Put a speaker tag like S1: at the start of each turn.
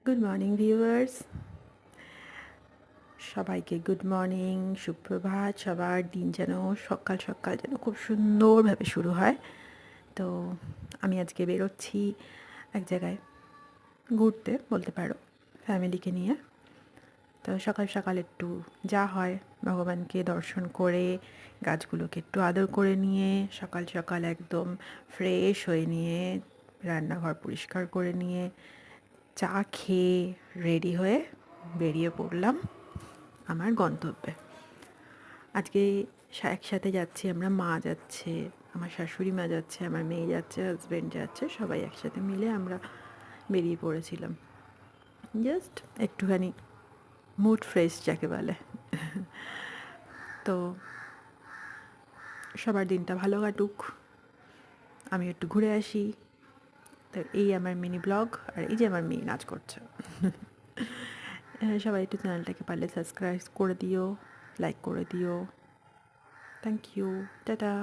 S1: Good morning viewers, সবাইকে good morning, সুপ্রভাত। সবার দিন যেন সকাল সকাল যেন খুব সুন্দরভাবে শুরু হয়। তো আমি আজকে বেরোচ্ছি এক জায়গায় ঘুরতে বলতে পারো, ফ্যামিলিকে নিয়ে। তো সকাল সকাল একটু যা হয় ভগবানকে দর্শন করে, গাছগুলোকে একটু আদর করে নিয়ে, সকাল সকাল একদম ফ্রেশ হয়ে নিয়ে, রান্নাঘর পরিষ্কার করে নিয়ে, চা খেয়ে রেডি হয়ে বেরিয়ে পড়লাম আমার গন্তব্যে। আজকে একসাথে যাচ্ছি আমরা, মা যাচ্ছে, আমার শাশুড়ি মা যাচ্ছে, আমার মেয়ে যাচ্ছে, হাজব্যান্ড যাচ্ছে, সবাই একসাথে মিলে আমরা বেরিয়ে পড়েছিলাম। জাস্ট একটুখানি মুড ফ্রেশ যাকে বলে। তো সবার দিনটা ভালো কাটুক, আমি একটু ঘুরে আসি। তো এই আমার মিনি ব্লগ, আর এই যে আমার মেয়ে নাচ করছে। সবাই একটু চ্যানেলটাকে পারলে সাবস্ক্রাইব করে দিও, লাইক করে দিও। Thank you, tata.